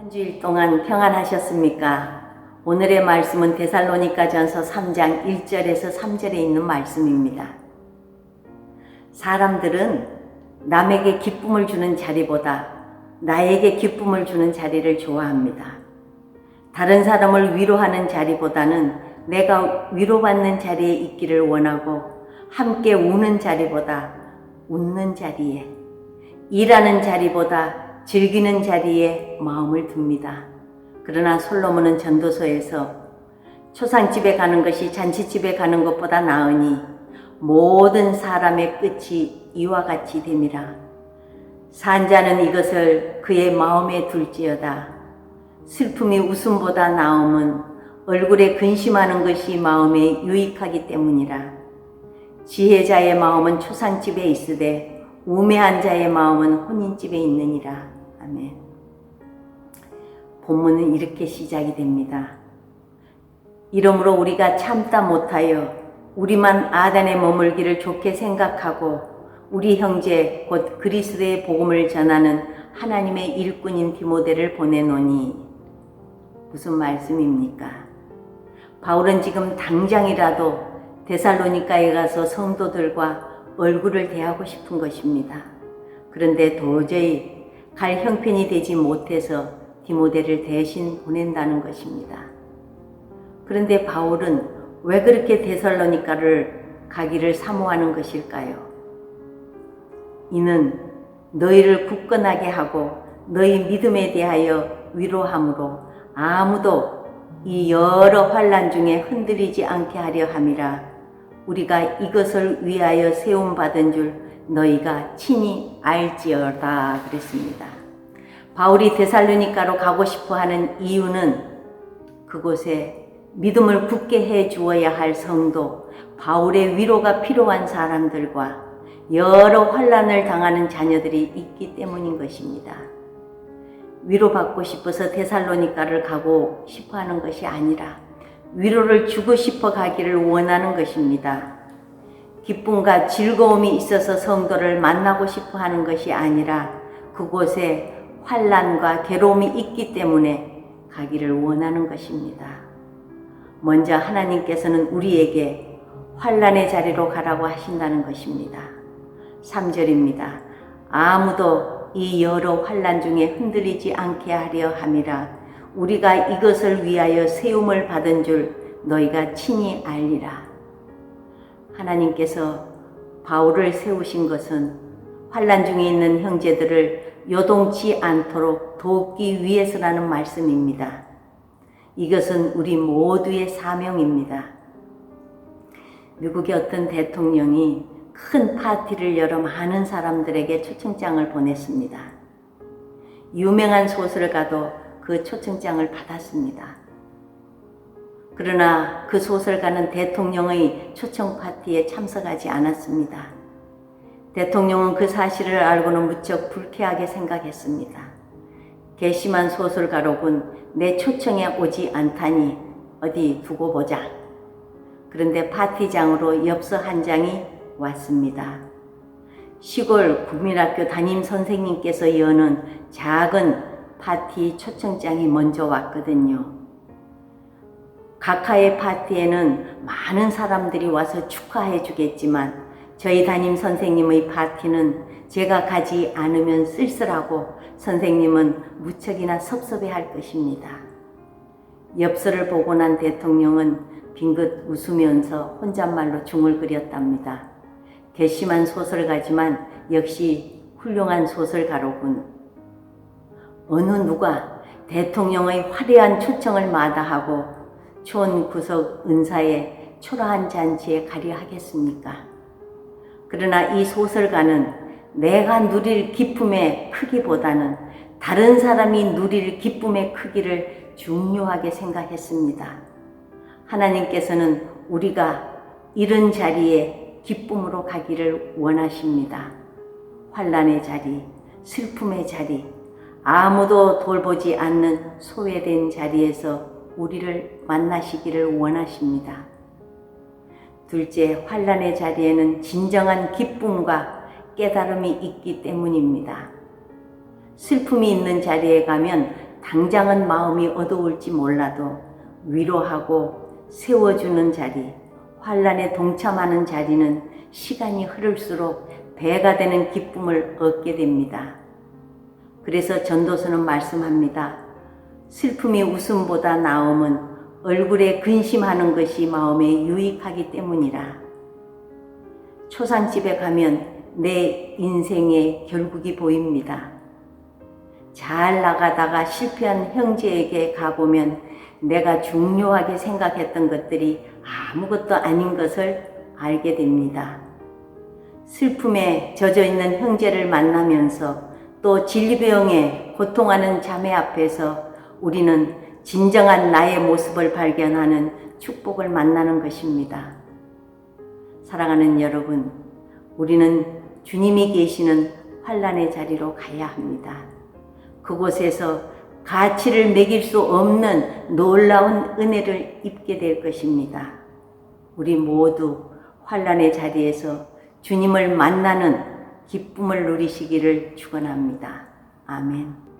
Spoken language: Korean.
한 주일 동안 평안하셨습니까? 오늘의 말씀은 데살로니가전서 3장 1절에서 3절에 있는 말씀입니다. 사람들은 남에게 기쁨을 주는 자리보다 나에게 기쁨을 주는 자리를 좋아합니다. 다른 사람을 위로하는 자리보다는 내가 위로받는 자리에 있기를 원하고, 함께 우는 자리보다 웃는 자리에, 일하는 자리보다 즐기는 자리에 마음을 둡니다. 그러나 솔로몬은 전도서에서 초상집에 가는 것이 잔치집에 가는 것보다 나으니 모든 사람의 끝이 이와 같이 됨이라. 산 자는 이것을 그의 마음에 둘지어다. 슬픔이 웃음보다 나음은 얼굴에 근심하는 것이 마음에 유익하기 때문이라. 지혜자의 마음은 초상집에 있으되 우매한 자의 마음은 혼인집에 있느니라. 아멘. 본문은 이렇게 시작이 됩니다. 이러므로 우리가 참다 못하여 우리만 아단에 머물기를 좋게 생각하고 우리 형제 곧 그리스도의 복음을 전하는 하나님의 일꾼인 디모데를 보내노니. 무슨 말씀입니까? 바울은 지금 당장이라도 데살로니가에 가서 성도들과 얼굴을 대하고 싶은 것입니다. 그런데 도저히 갈 형편이 되지 못해서 디모데를 대신 보낸다는 것입니다. 그런데 바울은 왜 그렇게 데살로니가를 가기를 사모하는 것일까요? 이는 너희를 굳건하게 하고 너희 믿음에 대하여 위로함으로 아무도 이 여러 환난 중에 흔들리지 않게 하려 함이라. 우리가 이것을 위하여 세움받은 줄 너희가 친히 알지어다 그랬습니다. 바울이 데살로니가로 가고 싶어 하는 이유는 그곳에 믿음을 굳게 해 주어야 할 성도, 바울의 위로가 필요한 사람들과 여러 환난을 당하는 자녀들이 있기 때문인 것입니다. 위로받고 싶어서 데살로니가를 가고 싶어 하는 것이 아니라 위로를 주고 싶어 가기를 원하는 것입니다. 기쁨과 즐거움이 있어서 성도를 만나고 싶어 하는 것이 아니라 그곳에 환난과 괴로움이 있기 때문에 가기를 원하는 것입니다. 먼저 하나님께서는 우리에게 환난의 자리로 가라고 하신다는 것입니다. 3절입니다. 아무도 이 여러 환난 중에 흔들리지 않게 하려 함이라. 우리가 이것을 위하여 세움을 받은 줄 너희가 친히 알리라. 하나님께서 바울을 세우신 것은 환난 중에 있는 형제들을 요동치 않도록 돕기 위해서라는 말씀입니다. 이것은 우리 모두의 사명입니다. 미국의 어떤 대통령이 큰 파티를 열어 많은 사람들에게 초청장을 보냈습니다. 유명한 소설가도 그 초청장을 받았습니다. 그러나 그 소설가는 대통령의 초청 파티에 참석하지 않았습니다. 대통령은 그 사실을 알고는 무척 불쾌하게 생각했습니다. 괘씸한 소설가로군 내 초청에 오지 않다니 어디 두고 보자. 그런데 파티장으로 엽서 한 장이 왔습니다. 시골 국민학교 담임 선생님께서 여는 작은 파티 초청장이 먼저 왔거든요. 각하의 파티에는 많은 사람들이 와서 축하해 주겠지만 저희 담임 선생님의 파티는 제가 가지 않으면 쓸쓸하고 선생님은 무척이나 섭섭해 할 것입니다. 엽서를 보고 난 대통령은 빙긋 웃으면서 혼잣말로 중얼거렸답니다. 괘씸한 소설가지만 역시 훌륭한 소설가로군. 어느 누가 대통령의 화려한 초청을 마다하고 촌 구석 은사에 초라한 잔치에 가려 하겠습니까? 그러나 이 소설가는 내가 누릴 기쁨의 크기보다는 다른 사람이 누릴 기쁨의 크기를 중요하게 생각했습니다. 하나님께서는 우리가 이런 자리에 기쁨으로 가기를 원하십니다. 환난의 자리, 슬픔의 자리, 아무도 돌보지 않는 소외된 자리에서 우리를 만나시기를 원하십니다. 둘째, 환난의 자리에는 진정한 기쁨과 깨달음이 있기 때문입니다. 슬픔이 있는 자리에 가면 당장은 마음이 어두울지 몰라도 위로하고 세워주는 자리, 환난에 동참하는 자리는 시간이 흐를수록 배가 되는 기쁨을 얻게 됩니다. 그래서 전도서는 말씀합니다. 슬픔이 웃음보다 나음은 얼굴에 근심하는 것이 마음에 유익하기 때문이라. 초상집에 가면 내 인생의 결국이 보입니다. 잘 나가다가 실패한 형제에게 가보면 내가 중요하게 생각했던 것들이 아무것도 아닌 것을 알게 됩니다. 슬픔에 젖어있는 형제를 만나면서 또 진리병에 고통하는 자매 앞에서 우리는 진정한 나의 모습을 발견하는 축복을 만나는 것입니다. 사랑하는 여러분, 우리는 주님이 계시는 환난의 자리로 가야 합니다. 그곳에서 가치를 매길 수 없는 놀라운 은혜를 입게 될 것입니다. 우리 모두 환난의 자리에서 주님을 만나는 기쁨을 누리시기를 축원합니다. 아멘.